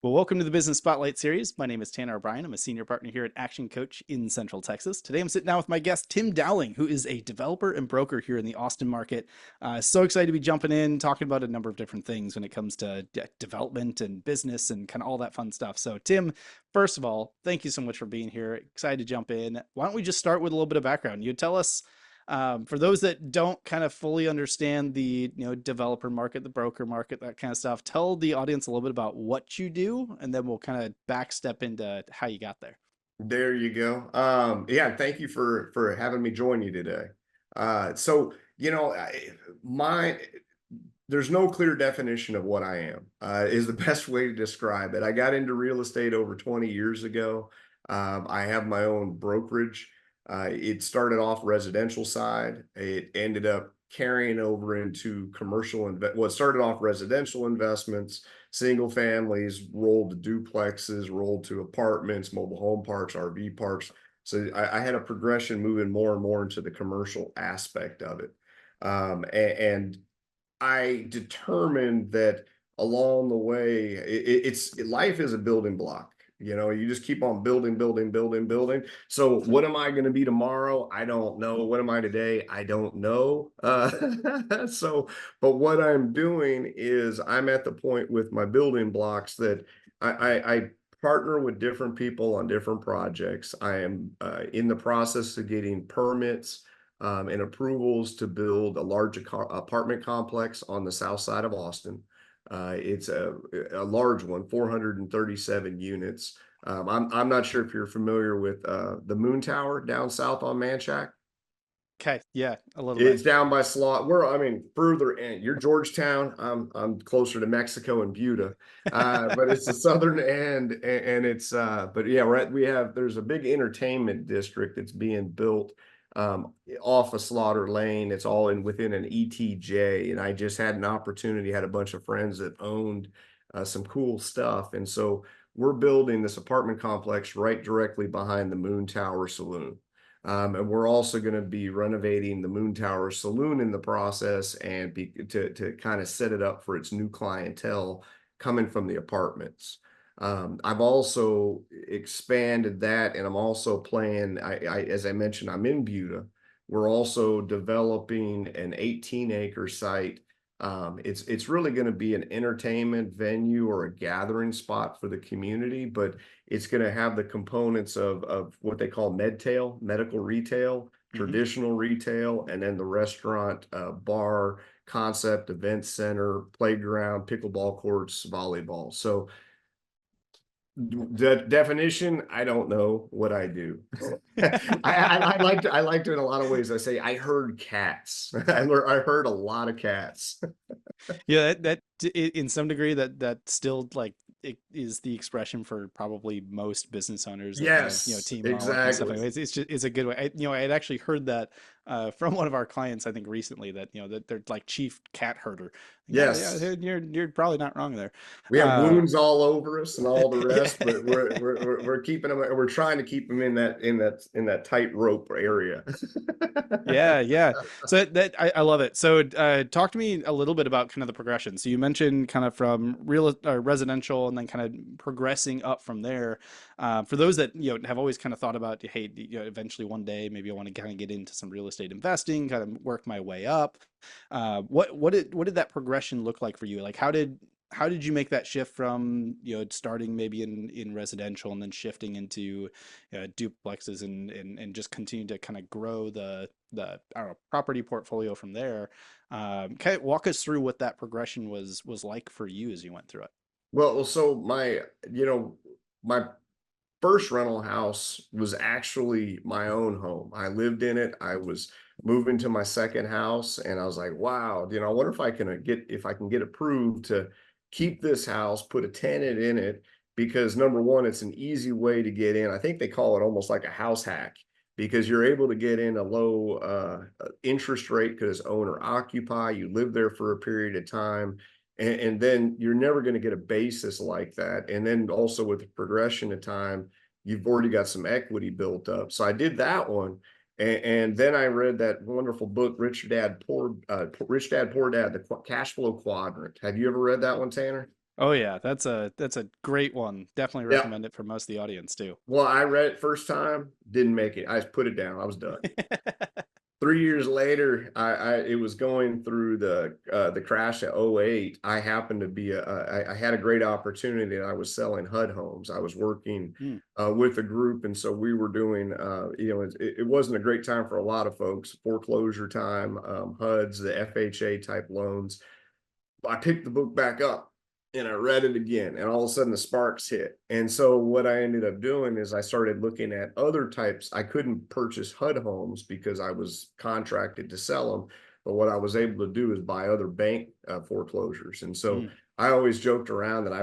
Well, welcome to the Business Spotlight series. My name is Tanner O'Brien. I'm a senior partner here at Action Coach in Central Texas. Today, I'm sitting down with my guest, Tim Dowling, who is a developer and broker here in the Austin market. So excited to be jumping in, talking about a number of different things when it comes to development and business and kind of all that fun stuff. So, Tim, first of all, thank you so much for being here. Excited to jump in. Why don't we just start with a little bit of background? You tell us for those that don't kind of fully understand the developer market, the broker market, that kind of stuff, tell the audience a little bit about what you do, and then we'll kind of backstep into how you got there. There you go. Yeah, thank you for having me join you today. So my there's no clear definition of what I am. Is the best way to describe it. I got into real estate over 20 years ago. I have my own brokerage. It started off residential side. It ended up carrying over into well, it started off residential investments, single families, rolled to duplexes, rolled to apartments, mobile home parks, RV parks. So I had a progression moving more and more into the commercial aspect of it. And I determined that along the way, life is a building block. You just keep on building, building, building, building. So what am I going to be tomorrow? I don't know. What am I today? I don't know. But what I'm doing is I'm at the point with my building blocks that I partner with different people on different projects. I am in the process of getting permits and approvals to build a large apartment complex on the south side of Austin. It's a large one, 437 units. I'm not sure if you're familiar with the Moon Tower down south on Manchac. Okay, yeah, a little bit. It's down by Slot. I mean, further in. You're Georgetown. I'm closer to Mexico and Buda, but it's the southern end, and it's. But yeah, there's a big entertainment district that's being built off of Slaughter Lane. It's all within an ETJ, and I just had an opportunity. Had a bunch of friends that owned some cool stuff, and so we're building this apartment complex right directly behind the Moon Tower Saloon. And we're also going to be renovating the Moon Tower Saloon in the process and to kind of set it up for its new clientele coming from the apartments. I've also expanded that, and I'm also playing. As I mentioned, I'm in Buda. We're also developing an 18-acre site. It's really going to be an entertainment venue or a gathering spot for the community, but it's going to have the components of what they call medtail, medical retail, Mhm. traditional retail, and then the restaurant, bar concept, event center, playground, pickleball courts, volleyball. So the definition, I don't know what I do. I like to in a lot of ways. I say I herd cats. I heard a lot of cats. Yeah, in some degree that still like it is the expression for probably most business owners that kind of Yes, team and all that kind of stuff. exactly. Anyways, it's a good way. I had actually heard that from one of our clients I think recently that that they're like chief cat herder. Yeah, Yes. yeah, you're probably not wrong there. We have Uh, wounds all over us and all the yeah. rest, but we're keeping them. We're trying to keep them in that tight rope area. Yeah, yeah. So I love it. So talk to me a little bit about kind of the progression. So you mentioned kind of from real residential and then kind of progressing up from there. For those that have always kind of thought about, hey, eventually one day maybe I want to kind of get into some real estate investing, kind of work my way up. What did that progression look like for you? Like how did you make that shift from starting maybe in residential and then shifting into duplexes and just continue to kind of grow the I don't know, property portfolio from there? Kind of walk us through what that progression was like for you as you went through it. So my first rental house was actually my own home. I lived in it. I was moving to my second house, and I was like, wow, I wonder if I can get approved to keep this house, put a tenant in it, because number one, it's an easy way to get in. I think they call it almost like a house hack because you're able to get in a low interest rate because owner occupy. You live there for a period of time, and then you're never going to get a basis like that. And then also with the progression of time, you've already got some equity built up. So I did that one. And then I read that wonderful book, Rich Dad Poor Dad, the Cash Flow Quadrant. Have you ever read that one, Tanner? Oh yeah, that's a great one. Definitely Yeah. recommend it for most of the audience too. Well, I read it first time, didn't make it. I just put it down. I was done. 3 years later, it was going through the crash of '08. I happened to be I had a great opportunity. I was selling HUD homes. I was working Mm, with a group, and so we were doing it wasn't a great time for a lot of folks. Foreclosure time, HUDs, the FHA type loans. I picked the book back up and I read it again, and all of a sudden the sparks hit. And so what I ended up doing is I started looking at other types. I couldn't purchase HUD homes because I was contracted to sell them. But what I was able to do is buy other bank foreclosures. And so mm. I always joked around that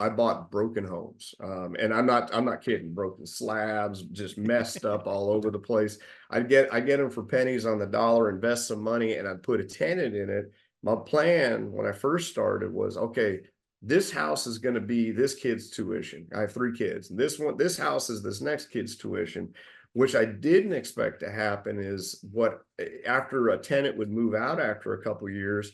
I bought broken homes, and I'm not kidding. Broken slabs, just messed up all over the place. I get them for pennies on the dollar, invest some money, and I'd put a tenant in it. My plan when I first started was, okay, this house is going to be this kid's tuition. I have 3 kids. This house is this next kid's tuition, which I didn't expect to happen is what after a tenant would move out after a couple of years,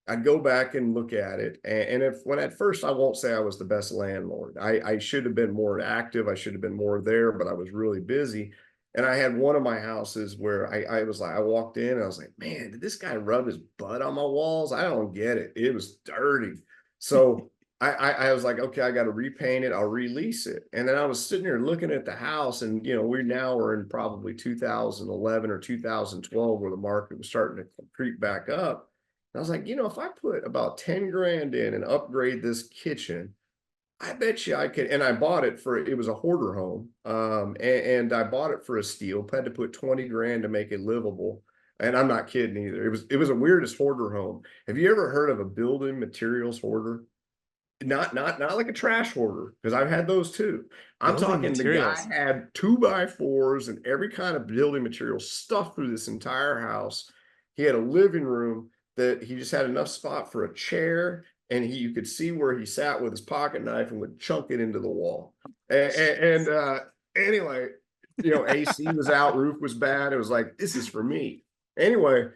I'd go back and look at it. And if when at first I won't say I was the best landlord. I should have been more active. I should have been more there, but I was really busy. And I had one of my houses where I was like, I walked in and I was like, man, did this guy rub his butt on my walls? I don't get it. It was dirty. So I was like, okay, I got to repaint it. I'll release it. And then I was sitting here looking at the house, and we now are in probably 2011 or 2012 where the market was starting to creep back up. And I was like, if I put about 10 grand in and upgrade this kitchen, I bet you I could. And I bought it for, it was a hoarder home. And I bought it for a steal, had to put 20 grand to make it livable. And I'm not kidding either. It was the weirdest hoarder home. Have you ever heard of a building materials hoarder? Not like a trash hoarder, because I've had those too. I'm Building talking the guy materials. had 2x4s and every kind of building material stuffed through this entire house. He had a living room that he just had enough spot for a chair, and you could see where he sat with his pocket knife and would chunk it into the wall. Anyway, AC was out, roof was bad. It was like, this is for me. Anyway,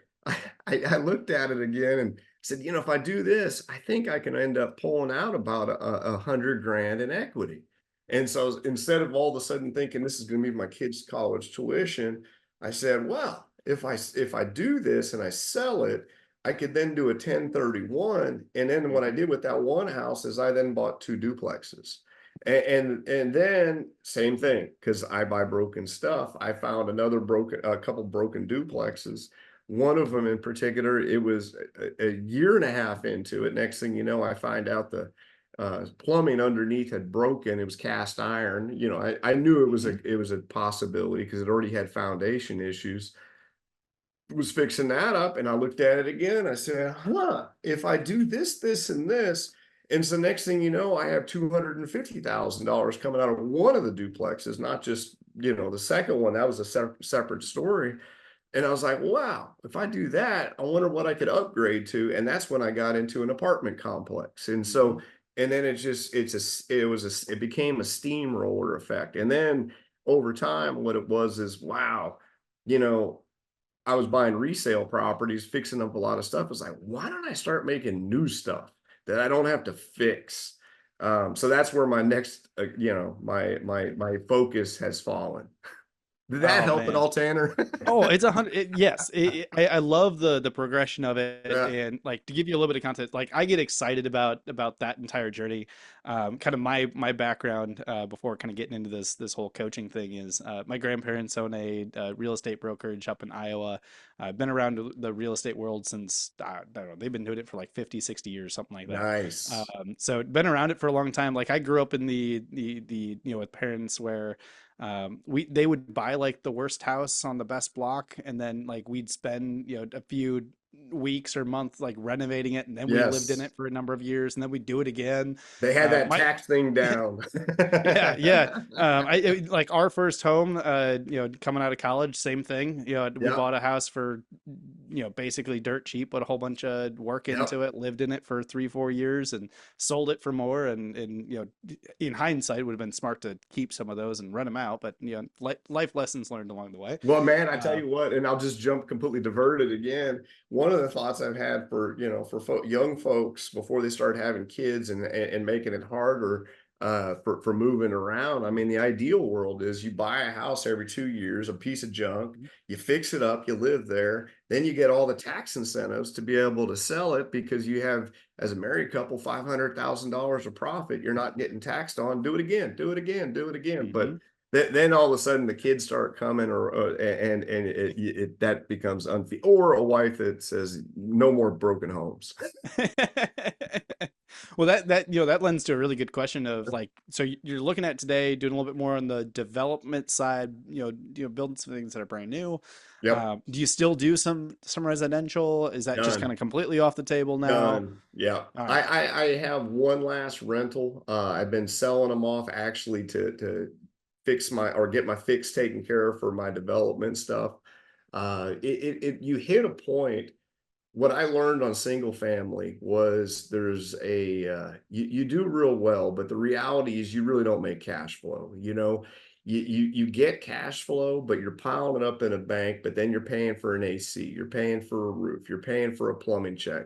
I looked at it again and said, if I do this, I think I can end up pulling out about 100 grand in equity. And so instead of all of a sudden thinking this is going to be my kid's college tuition, I said, well, if I do this and I sell it, I could then do a 1031. And then what I Mhm. did with that one house is I then bought 2 duplexes. And then same thing, because I buy broken stuff. I found a couple broken duplexes. One of them in particular, it was a year and a half into it. Next thing you know, I find out the plumbing underneath had broken. It was cast iron. I knew Mhm. it was a possibility because it already had foundation issues. Was fixing that up, and I looked at it again and I said, huh, if I do this, this, and this. And so next thing you know, I have $250,000 coming out of one of the duplexes, not just, the second one. That was a separate story. And I was like, wow, if I do that, I wonder what I could upgrade to. And that's when I got into an apartment complex. And Mhm. so, and then it became a steamroller effect. And then over time, what it was is, wow, you know, I was buying resale properties, fixing up a lot of stuff. It's like, why don't I start making new stuff that I don't have to fix? So that's where my next, my focus has fallen. Did that Oh help at man. all, Tanner? Oh, it's 100. Yes, I love the progression of it, Yeah, and like to give you a little bit of context, like I get excited about that entire journey. Kind of my background before kind of getting into this whole coaching thing is my grandparents own a real estate brokerage up in Iowa. I've been around the real estate world since I don't know, they've been doing it for like 50, 60 years, something like that. nice. So been around it for a long time. Like I grew up in the with parents where they would buy like the worst house on the best block, and then like we'd spend a few weeks or months like renovating it, and then we lived in Yes. it for a number of years, and then we'd do it again. They had that My tax thing down. Yeah, yeah. Like our first home, coming out of college, same thing. We Yeah. bought a house for, basically dirt cheap, put a whole bunch of work Yep. into it, lived in it for 3, 4 years, and sold it for more. And in hindsight, would have been smart to keep some of those and rent them out. But life lessons learned along the way. Well, man, I tell Uh, you what, and I'll just jump completely diverted again. One of the thoughts I've had for, for young folks before they start having kids and making it harder for moving around. I mean, the ideal world is you buy a house every 2 years, a piece of junk, you fix it up, you live there, then you get all the tax incentives to be able to sell it because you have, as a married couple, $500,000 of profit you're not getting taxed on. Do it again, do it again, do it again. But mhm. then all of a sudden the kids start coming, or and it that becomes unfair, or a wife that says no more broken homes. Well, that lends to a really good question of like, so you're looking at today, doing a little bit more on the development side, building some things that are brand new. Yep. Do you still do some residential? Is that just kind Done. of completely off the table now? Done. Yeah. All I, right. I I have one last rental. I've been selling them off actually to fix my, or get my fix taken care of for my development stuff. You hit a point. What I learned on single family was there's you do real well, but the reality is you really don't make cash flow. You get cash flow, but you're piling it up in a bank, but then you're paying for an AC, you're paying for a roof, you're paying for a plumbing check.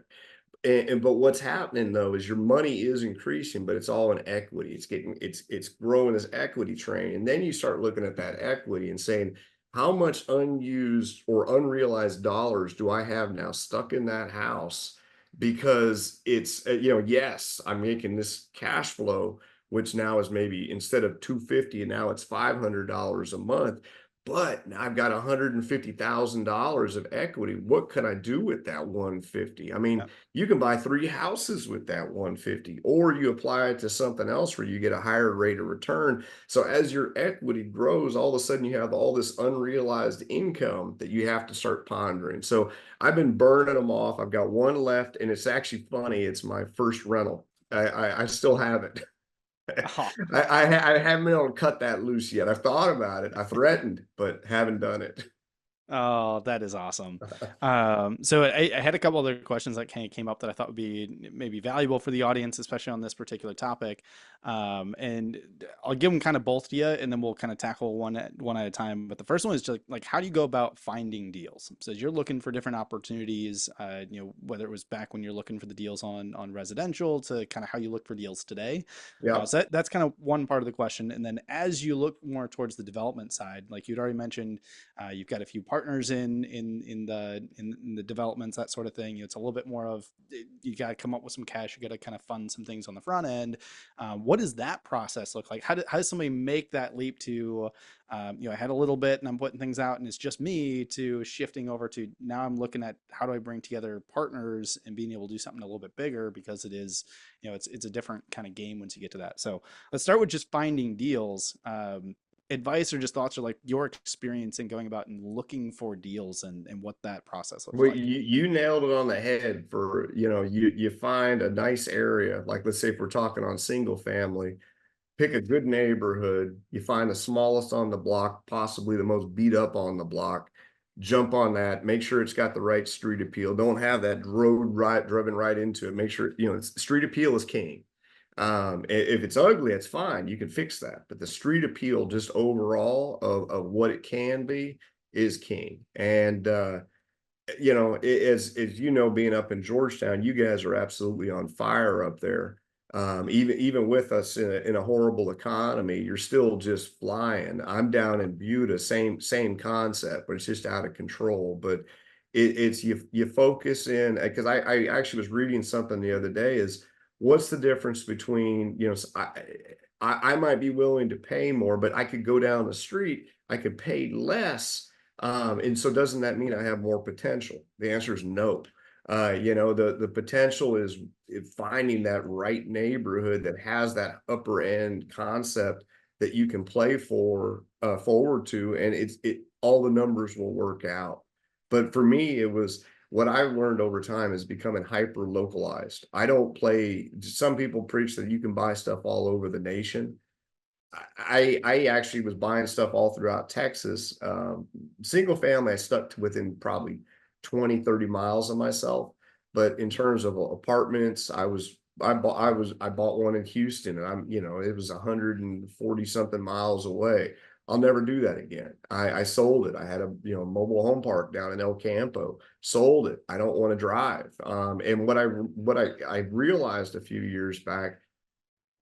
And but what's happening though is your money is increasing, but it's all in equity. It's growing this equity train. And then you start looking at that equity and saying, how much unused or unrealized dollars do I have now stuck in that house? Because it's yes, I'm making this cash flow, which now is maybe instead of 250, and now it's $500 a month. But now I've got $150,000 of equity. What can I do with that 150? I mean, Yep. you can buy 3 houses with that 150, or you apply it to something else where you get a higher rate of return. So as your equity grows, all of a sudden you have all this unrealized income that you have to start pondering. So I've been burning them off. I've got one left, and it's actually funny. It's my first rental. I still have it. Oh, I haven't been able to cut that loose yet. I've thought about it. I threatened, but haven't done it. oh, that is awesome. So I had a couple other questions that kind of came up that I thought would be maybe valuable for the audience, especially on this particular topic. And I'll give them kind of both to you, and then we'll kind of tackle one at a time. But the first one is just like how do you go about finding deals? So as you're looking for different opportunities, whether it was back when you're looking for the deals on residential to kind of how you look for deals today. Yeah. So that's kind of one part of the question. And then as you look more towards the development side, like you'd already mentioned, you've got a few partners in the developments, that sort of thing. It's a little bit more of you got to come up with some cash. You got to kind of fund some things on the front end. What does that process look like? How does somebody make that leap to, I had a little bit and I'm putting things out and it's just me, to shifting over to now I'm looking at how do I bring together partners and being able to do something a little bit bigger, because it is, it's a different kind of game once you get to that. So let's start with just finding deals. Advice or just thoughts, or like your experience in going about and looking for deals, and what that process looks Well, like. you nailed it on the head. For you find a nice area, like let's say if we're talking on single family, pick a good neighborhood. You find the smallest on the block, possibly the most beat up on the block. Jump on that. Make sure it's got the right street appeal. Don't have that road right driven right into it. Make sure street appeal is king. If it's ugly, it's fine. You can fix that. But the street appeal, just overall of what it can be, is king. And as being up in Georgetown, you guys are absolutely on fire up there. Even with us in a horrible economy, you're still just flying. I'm down in Buda, same concept, but it's just out of control. But it's you focus in, because I actually was reading something the other day, is what's the difference between, I might be willing to pay more, but I could go down the street, I could pay less, and so doesn't that mean I have more potential? The answer is no. The potential is finding that right neighborhood that has that upper end concept that you can play forward to, and it all the numbers will work out. But for me, it was what I've learned over time is becoming hyper localized. I don't play. Some people preach that you can buy stuff all over the nation. I actually was buying stuff all throughout Texas. Single family, I stuck to within probably 20, 30 miles of myself. But in terms of apartments, I bought one in Houston, and it was 140 something miles away. I'll never do that again. I sold it. I had a mobile home park down in El Campo. Sold it. I don't want to drive. And what I realized a few years back,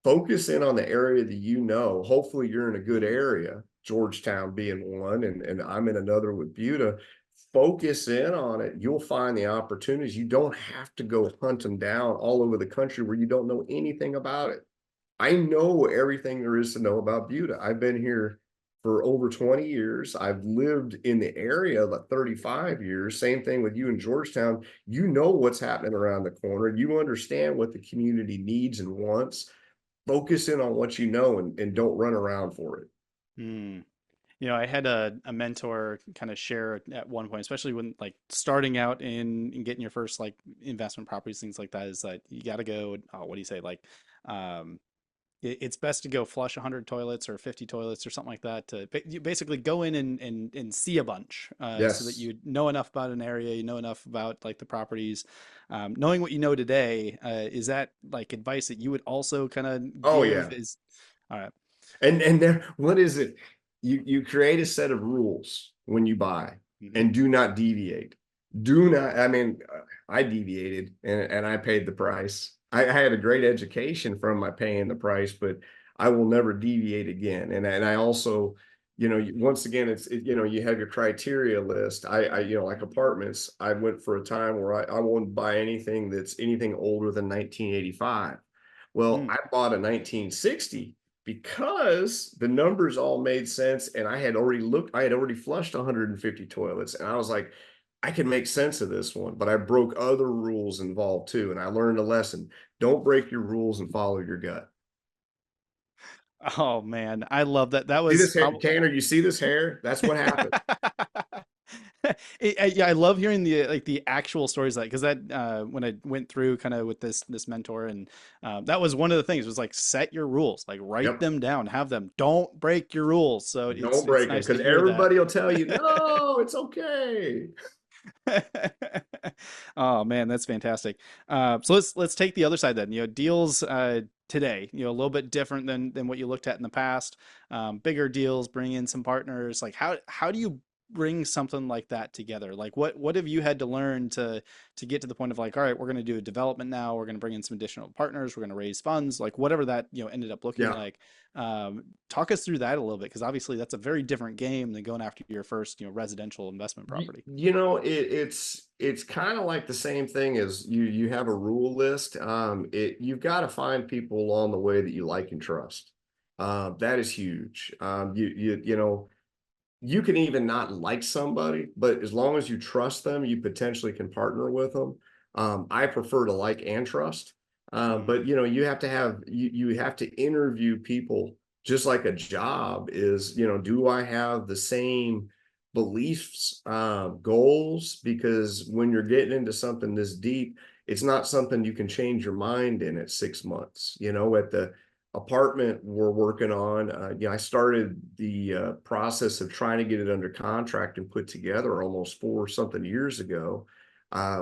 focus in on the area that hopefully you're in a good area, Georgetown being one, and I'm in another with Buda. Focus in on it. You'll find the opportunities. You don't have to go hunt them down all over the country where you don't know anything about it. I know everything there is to know about Buda. I've been here for over 20 years. I've lived in the area like 35 years. Same thing with you in Georgetown. You know what's happening around the corner. You understand what the community needs and wants. Focus in on what you know, and don't run around for it. Hmm. I had a mentor kind of share at one point, especially when like starting out in getting your first like investment properties, things like that, is that you got to go, oh, what do you say? Like, um, it's best to go flush 100 toilets or 50 toilets or something like that to you basically go in and see a bunch, so that Yes. you know enough about an area, you know enough about like the properties. Knowing what you know today, is that like advice that you would also kind of Oh give? yeah. Is all right. And there, what is it? You create a set of rules when you buy, Mm-hmm. and do not deviate. Do not, I mean, I deviated, and I paid the price. I had a great education from my paying the price, but I will never deviate again. And I also, once again, you have your criteria list. Like apartments, I went for a time where I won't buy anything that's anything older than 1985. Well, Mm. I bought a 1960 because the numbers all made sense, and I had already flushed 150 toilets, and I was like, I can make sense of this one. But I broke other rules involved too, and I learned a lesson. Don't break your rules and follow your gut. Oh man, I love that. That See was this hair, probably. Tanner? You see this hair? That's what happened. Yeah, I love hearing the like the actual stories, like because that when I went through kind of with this mentor, and that was one of the things, was like set your rules, like write Yep. them down, have them, don't break your rules. So Don't it's break them, nice to because hear that. everybody will tell you, no, it's okay. Oh man, that's fantastic. So let's take the other side then. Deals today, a little bit different than what you looked at in the past. Bigger deals, bring in some partners. Like how do you bring something like that together? Like what have you had to learn to get to the point of like, all right, we're going to do a development now. We're going to bring in some additional partners. We're going to raise funds. Like whatever that ended up looking Yeah. like. Talk us through that a little bit, because obviously that's a very different game than going after your first residential investment property. It's kind of like the same thing as you have a rule list. You've got to find people along the way that you like and trust. That is huge. You can even not like somebody, but as long as you trust them, you potentially can partner with them. I prefer to like and trust. Mm, But you have to interview people, just like a job is. Do I have the same beliefs, goals? Because when you're getting into something this deep, it's not something you can change your mind in at 6 months. At the apartment we're working on, I started the process of trying to get it under contract and put together almost 4 something years ago.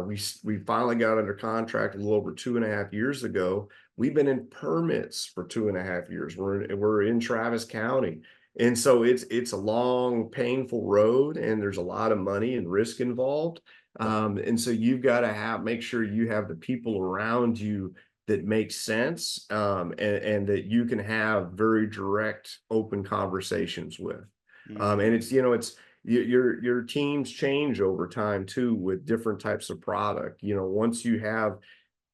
We finally got under contract a little over 2.5 years ago. We've been in permits for 2.5 years. We're in Travis County, and so it's a long, painful road, and there's a lot of money and risk involved. And so you've got to make sure you have the people around you that makes sense, and that you can have very direct, open conversations with. And mm, your teams change over time too, with different types of product. Once you have,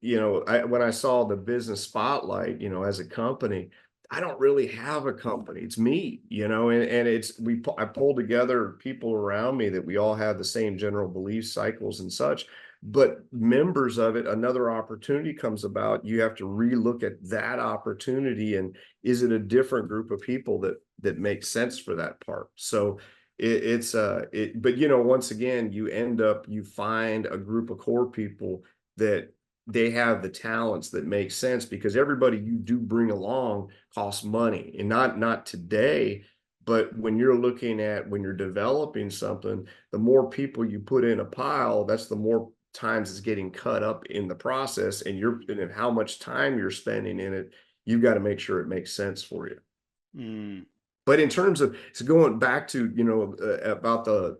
when I saw the business spotlight, as a company, I don't really have a company. It's me, and I pulled together people around me that we all have the same general belief cycles and such. But members of it, another opportunity comes about. You have to relook at that opportunity, and is it a different group of people that makes sense for that part? So but once again, you find a group of core people that they have the talents that make sense, because everybody you do bring along costs money, and not today. But when you're looking at when you're developing something, the more people you put in a pile, that's the more times it's getting cut up in the process, and how much time you're spending in it, you've got to make sure it makes sense for you. Mm, But in terms of so going back to, about the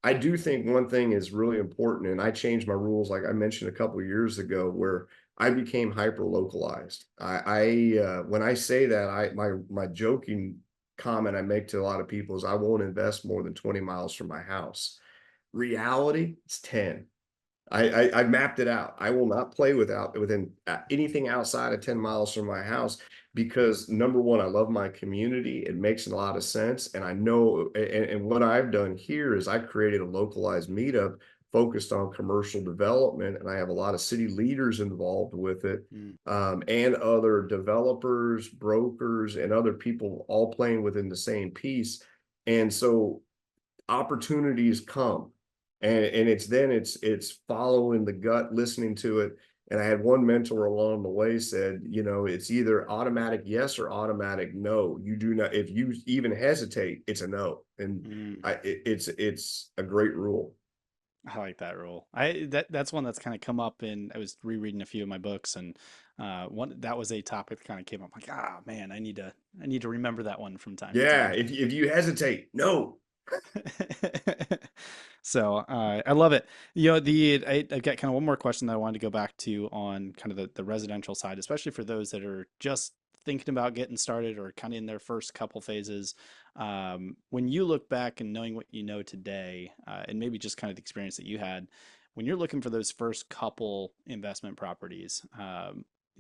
I do think one thing is really important, and I changed my rules, like I mentioned a couple of years ago, where I became hyper localized. When I say that, my joking comment I make to a lot of people is I won't invest more than 20 miles from my house. Reality, it's 10. I mapped it out. I will not play within anything outside of 10 miles from my house because number one, I love my community. It makes a lot of sense. And I know, and what I've done here is I created a localized meetup focused on commercial development. And I have a lot of city leaders involved with it, mm, and other developers, brokers, and other people all playing within the same piece. And so opportunities come, and it's following the gut, listening to it. And I had one mentor along the way said, it's either automatic yes or automatic no. You do not, if you even hesitate, it's a no. And mm. it's a great rule. I like that rule. That's one that's kind of come up in, I was rereading a few of my books, and one that was a topic that kind of came up like, ah man, I need to remember that one from time to Yeah, time. if you hesitate, no. So I love it. You know, I've got kind of one more question that I wanted to go back to on kind of the residential side, especially for those that are just thinking about getting started or kind of in their first couple phases. When you look back and knowing what you know today, and maybe just kind of the experience that you had, when you're looking for those first couple investment properties,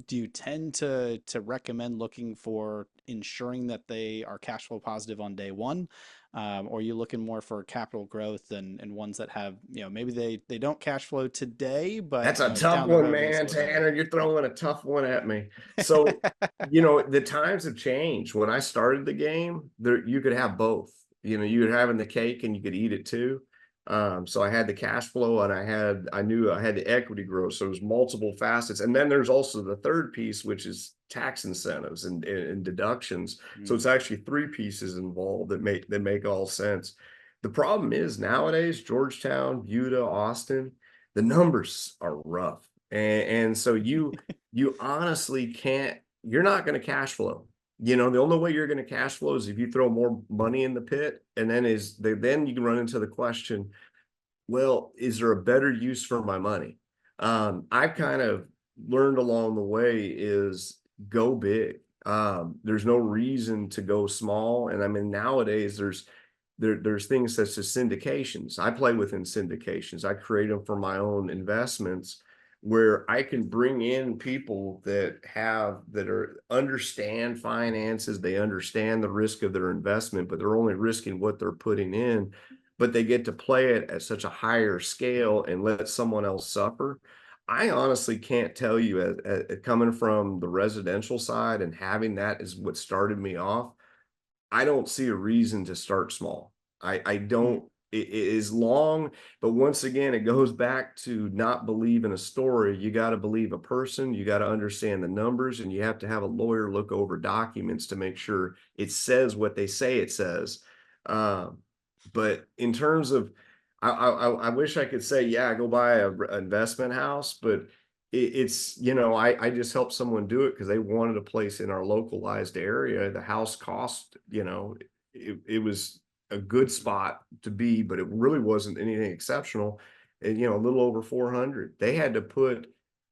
do you tend to recommend looking for ensuring that they are cash flow positive on day one? Or are you looking more for capital growth and ones that have, maybe they don't cash flow today, but That's a tough down the one, road makes it man, look better. Tanner. You're throwing a tough one at me. So, the times have changed. When I started the game, there you could have both. You could have in the cake and you could eat it too. So I had the cash flow and I knew I had the equity growth. So there's multiple facets. And then there's also the third piece, which is tax incentives and deductions. So Mm, it's actually three pieces involved that make all sense. The problem is nowadays, Georgetown, Buda, Austin, the numbers are rough. And so you honestly can't, you're not going to cash flow. The only way you're going to cash flow is if you throw more money in the pit. And then you can run into the question, well, is there a better use for my money? I've kind of learned along the way is go big. There's no reason to go small. And I mean, nowadays there's things such as syndications. I play within syndications. I create them for my own investments where I can bring in people that understand finances, they understand the risk of their investment, but they're only risking what they're putting in, but they get to play it at such a higher scale and let someone else suffer. I honestly can't tell you, coming from the residential side and having that is what started me off. I don't see a reason to start small. I mm, don't. It is long, but once again, it goes back to not believe in a story. You got to believe a person. You got to understand the numbers, and you have to have a lawyer look over documents to make sure it says what they say it says. Um, but in terms of, I wish I could say, yeah, go buy an investment house, but I just helped someone do it because they wanted a place in our localized area. The house cost, it was a good spot to be, but it really wasn't anything exceptional. And a little over 400. They had to put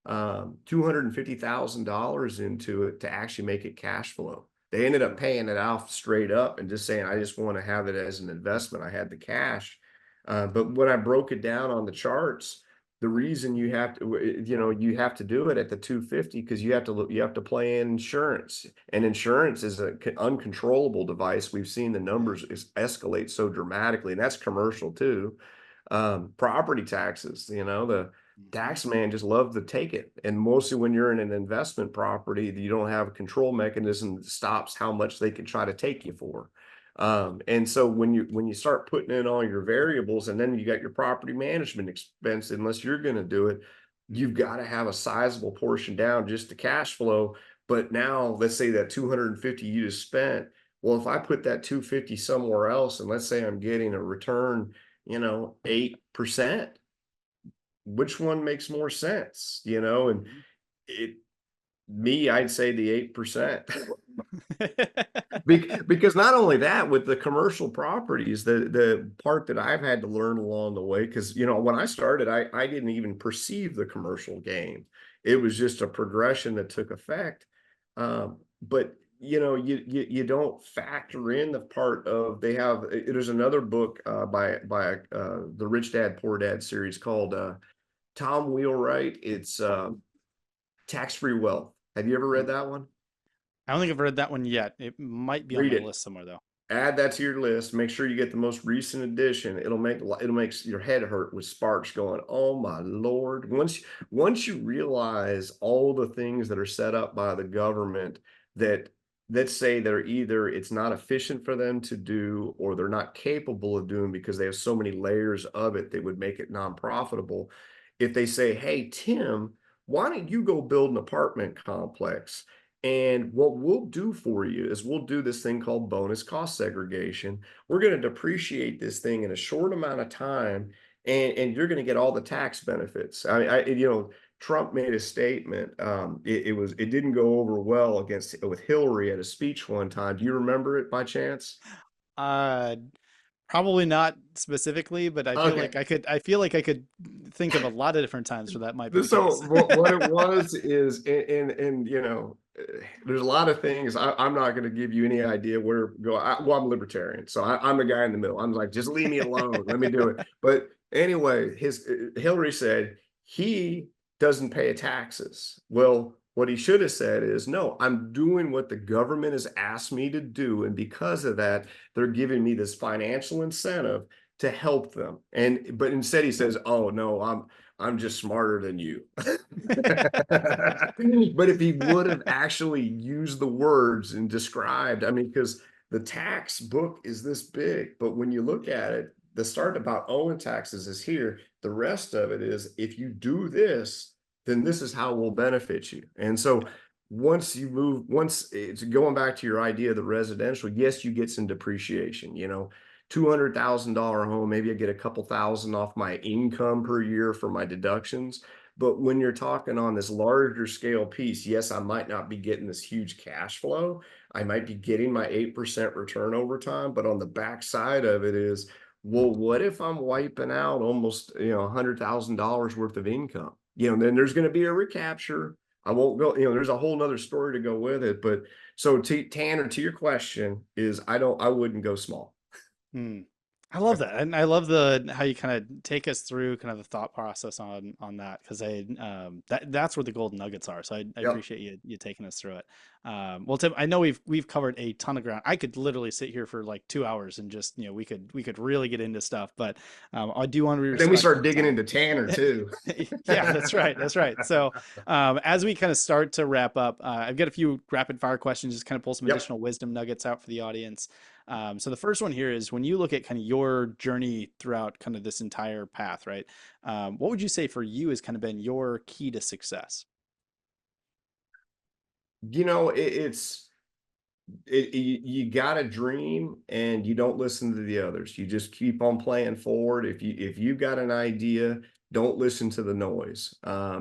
$250,000 into it to actually make it cash flow. They ended up paying it off straight up and just saying, I just want to have it as an investment. I had the cash. But when I broke it down on the charts, the reason you have to do it at the 250 because you have to play in insurance, and insurance is an uncontrollable device. We've seen the numbers escalate so dramatically, and that's commercial too. Property taxes, the mhm, tax man just loves to take it, and mostly when you're in an investment property, you don't have a control mechanism that stops how much they can try to take you for. And so when you start putting in all your variables, and then you got your property management expense, unless you're going to do it, you've mhm, got to have a sizable portion down just to cash flow. But now let's say that 250 you just spent, Well, if I put that 250 somewhere else, and let's say I'm getting a return, 8%, which one makes more sense? And Mhm. it I'd say the 8%. Because not only that, with the commercial properties, the part that I've had to learn along the way, because when I started, I didn't even perceive the commercial gain. It was just a progression that took effect. But you don't factor in the part of they have. There's another book by the Rich Dad Poor Dad series called Tom Wheelwright. It's Tax Free Wealth. Have you ever read Mm. that one? I don't think I've read that one yet. It might be on Read my it. list somewhere though. Add that to your list. Make sure you get the most recent edition. It'll make your head hurt with sparks going, oh my Lord. Once you realize all the things that are set up by the government that let's say they're either it's not efficient for them to do or they're not capable of doing because they have so many layers of it that would make it non-profitable. If they say, hey, Tim, why don't you go build an apartment complex? And what we'll do for you is we'll do this thing called bonus cost segregation. We're going to depreciate this thing in a short amount of time, and you're going to get all the tax benefits. Trump made a statement. It didn't go over well against with Hillary at a speech one time. Do you remember it by chance? Uh, Probably not specifically, but Okay. I feel like I could think of a lot of different times where that might be the So case. what it was is there's a lot of things. I'm not going to give you any idea where go. Well, I'm libertarian, so I'm the guy in the middle. I'm like, just leave me alone. Let me do it. But anyway, his Hillary said he doesn't pay taxes. Well, what he should have said is, no, I'm doing what the government has asked me to do, and because of that, they're giving me this financial incentive to help them. But instead he says, oh no, I'm just smarter than you. But if he would have actually used the words and described, I mean, because the tax book is this big, but when you look at it, the start about owing taxes is here. The rest of it is if you do this, then this is how we'll benefit you. And so once it's going back to your idea of the residential, yes, you get some depreciation, $200,000 home, maybe I get a couple thousand off my income per year for my deductions. But when you're talking on this larger scale piece, yes, I might not be getting this huge cash flow. I might be getting my 8% return over time. But on the backside of it is, well, what if I'm wiping out almost, $100,000 worth of income? Then there's going to be a recapture. I won't go, there's a whole nother story to go with it. But so Tanner, to your question is I wouldn't go small. Hmm. I love that, and I love the how you kind of take us through kind of the thought process on that because that's where the golden nuggets are. So I Yep. appreciate you taking us through it. Well, Tim, I know we've covered a ton of ground. I could literally sit here for like 2 hours and just we could really get into stuff, but I do want to be And then we respectful start of digging time. into Tanner too. Yeah, that's right. That's right. So, as we kind of start to wrap up, I've got a few rapid fire questions, just kind of pull some Yep. additional wisdom nuggets out for the audience. So the first one here is when you look at kind of your journey throughout kind of this entire path, right? What would you say for you has kind of been your key to success? It's you got a dream and you don't listen to the others. You just keep on playing forward. If you got an idea, don't listen to the noise.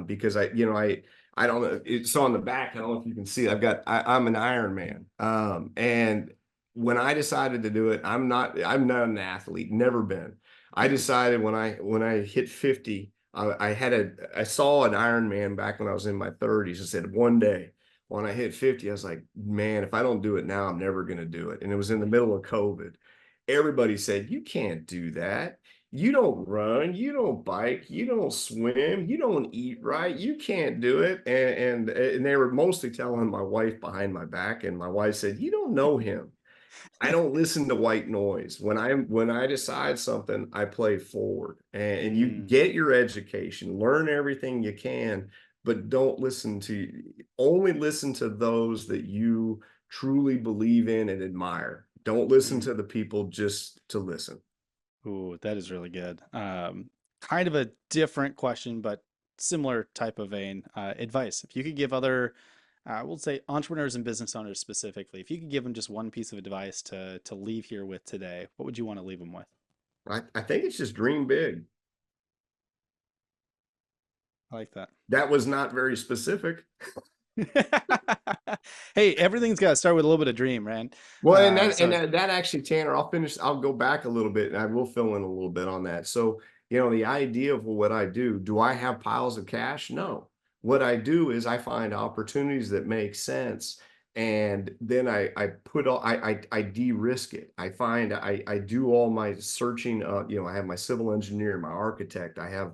Because I don't know. It's on the back. I don't know if you can see. I'm an Iron Man. And when I decided to do it, I'm not an athlete. Never been. I decided when I hit 50, I saw an Iron Man back when I was in my 30s. I said one day when I hit 50, I was like, man, if I don't do it now, I'm never going to do it. And it was in the middle of COVID. Everybody said, you can't do that. You don't run, you don't bike, you don't swim, you don't eat right, you can't do it. And they were mostly telling my wife behind my back. And my wife said, you don't know him. I don't listen to white noise. When I decide something, I play forward. And you Mm, get your education, learn everything you can, but don't only listen to those that you truly believe in and admire. Don't listen mm. to the people just to listen. Ooh, that is really good. Kind of a different question, but similar type of vein. Advice. If you could give other we'll say entrepreneurs and business owners specifically, if you could give them just one piece of advice to leave here with today, what would you want to leave them with? I think it's just dream big. I like that. That was not very specific. Hey, everything's got to start with a little bit of dream, man. Well, and that and So that actually, Tanner, I'll go back a little bit and I will fill in a little bit on that. So, the idea of what I do I have piles of cash? No. What I do is I find opportunities that make sense. And then I put all I de-risk it. I do all my searching, I have my civil engineer, my architect, I have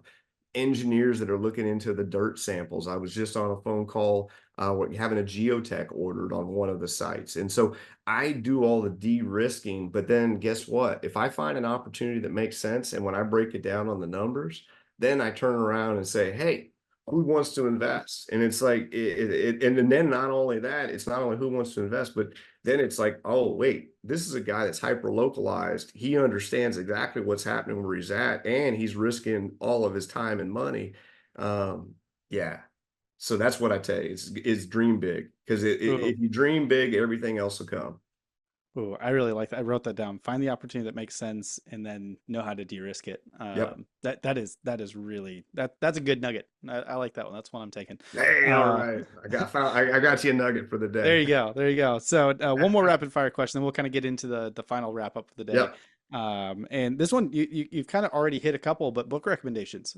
engineers that are looking into the dirt samples. I was just on a phone call having a geotech ordered on one of the sites. And so I do all the de-risking, but then guess what? If I find an opportunity that makes sense and when I break it down on the numbers, then I turn around and say, hey, who wants to invest? And it's like, and then not only that, it's not only who wants to invest, but then it's like, oh, wait, this is a guy that's hyper localized. He understands exactly what's happening where he's at, and he's risking all of his time and money. Yeah. So that's what I tell you is dream big because ooh, if you dream big, everything else will come. ooh, I really like that. I wrote that down. Find the opportunity that makes sense and then know how to de-risk it. Yep. That is really that's a good nugget. I like that one. That's one I'm taking. Hey, all Uh, right. I got you a nugget for the There day. you go. There you go. So one more rapid fire question, then we'll kind of get into the final wrap up of the day. Yep. And this one you've kind of already hit a couple, but book recommendations.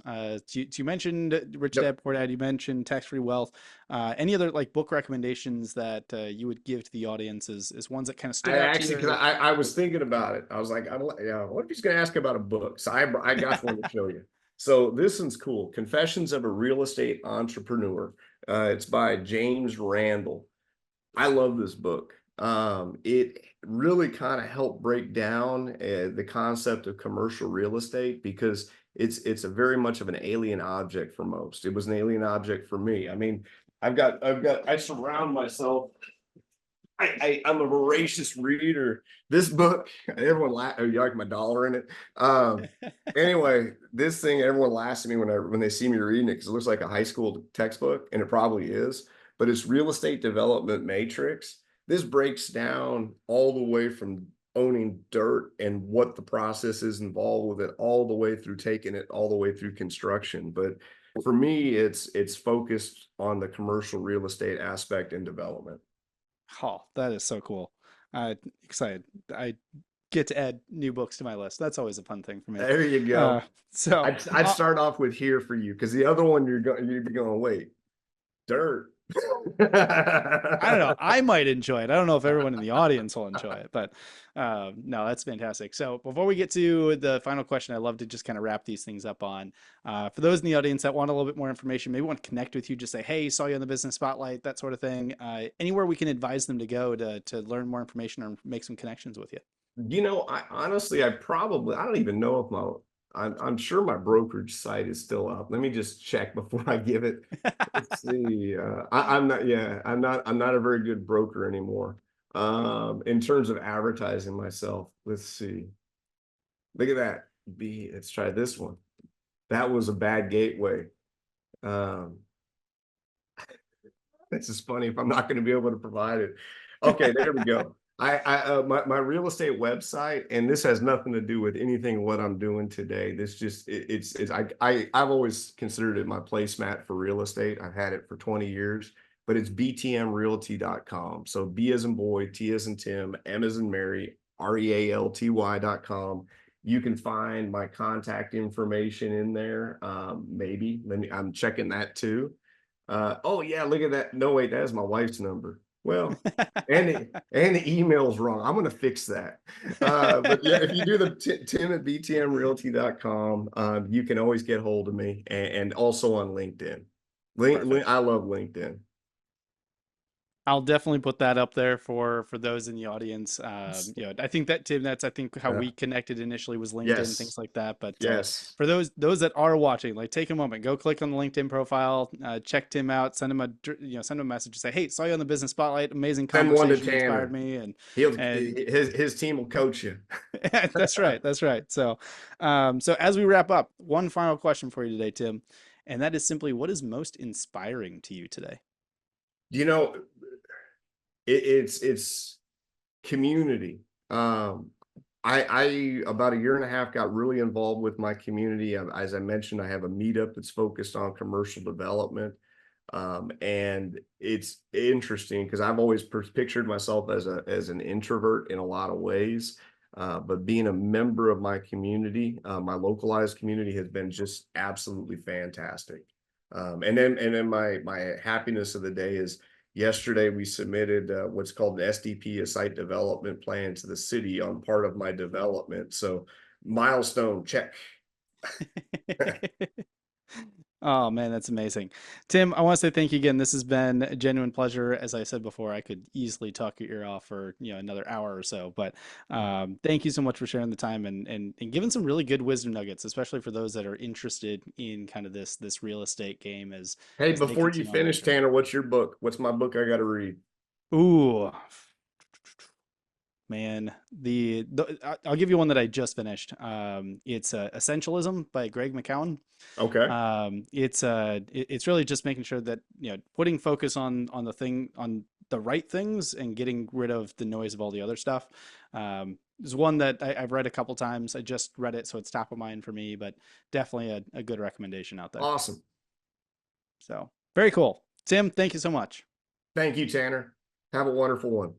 You mentioned Rich Yep. Dad Poor Dad. You mentioned Tax Free Wealth. Any other like book recommendations that you would give to the audience as ones that kind of stood I out to actually, you? because Or, I was thinking about it. I was like, yeah, what if he's going to ask about a book? So I got one to show you. So this one's cool. Confessions of a Real Estate Entrepreneur. It's by James Randall. I love this book. It really kind of helped break down the concept of commercial real estate because it's a very much of an alien object for most. It was an alien object for me. I mean, I surround myself. I'm a voracious reader. This book, everyone oh, you like my dollar in it. Anyway, this thing, everyone laughs at me when they see me reading it because it looks like a high school textbook, and it probably is. But it's Real Estate Development Matrix. This breaks down all the way from owning dirt and what the process is involved with it, all the way through taking it all the way through construction. But for me, it's focused on the commercial real estate aspect and development. oh, that is so cool. Excited. I get to add new books to my list. That's always a fun thing for me. There you Uh, go. so I'd start off with here for you because the other one you'd be going, wait, dirt. I don't know. I might enjoy it. I don't know if everyone in the audience will enjoy it, but no, that's fantastic. So before we get to the final question, I love to just kind of wrap these things up on. For those in the audience that want a little bit more information, maybe want to connect with you, just say, "Hey, saw you on the Business Spotlight," that sort of thing. Anywhere we can advise them to go to learn more information or make some connections with you. I honestly, I don't even know if I'm sure my brokerage site is still up. Let me just check before I give it. Let's see. I'm not, yeah, I'm not a very good broker anymore. In terms of advertising myself, let's see. Look at that. Let's try this one. That was a bad gateway. Um, This is funny if I'm not going to be able to provide it. Okay, there we go. My real estate website, and this has nothing to do with anything what I'm doing today. This just it's I've always considered it my placemat for real estate. I've had it for 20 years, but it's btmrealty.com. So B as in boy, T as in Tim, M as in Mary, REALTY.com. You can find my contact information in there. Maybe I'm checking that too. Oh yeah, look at that. No, wait, that is my wife's number. Well, and the email's wrong. I'm gonna fix that. But yeah, if you do the Tim at btmrealty.com, you can always get hold of me and also on LinkedIn. Perfect. I love LinkedIn. I'll definitely put that up there for those in the audience. I think that Tim, that's I think how Uh, we connected initially was LinkedIn, yes, things like that. But yes. for those that are watching, like take a moment, go click on the LinkedIn profile, check Tim out, send him send him a message, say, hey, saw you on the Business Spotlight, amazing Send one to conversation, inspired Tanner. me, and His team will coach you. that's right, that's right. So as we wrap up, one final question for you today, Tim, and that is simply, what is most inspiring to you today? You know, it's community. I about a year and a half got really involved with my community. As I mentioned, I have a meetup that's focused on commercial development. And it's interesting because I've always pictured myself as an introvert in a lot of ways. But being a member of my community, my localized community, has been just absolutely fantastic. And then my happiness of the day is yesterday we submitted what's called an SDP, a site development plan, to the city on part of my development. So milestone check. Oh man, that's amazing. Tim, I want to say thank you again. This has been a genuine pleasure. As I said before, I could easily talk your ear off for, another hour or so, but thank you so much for sharing the time and giving some really good wisdom nuggets, especially for those that are interested in kind of this real estate game Hey, as they before you continue on their finish, journey. Tanner, what's your book? What's my book I got to read? Ooh, man, I'll give you one that I just finished. It's Essentialism by Greg McCowan. Okay. It's really just making sure that putting focus on on the right things and getting rid of the noise of all the other stuff. Is one that I've read a couple times. I just read it, so it's top of mind for me, but definitely a good recommendation out there. Awesome. So very cool. Tim, thank you so much. Thank you, Tanner. Have a wonderful one.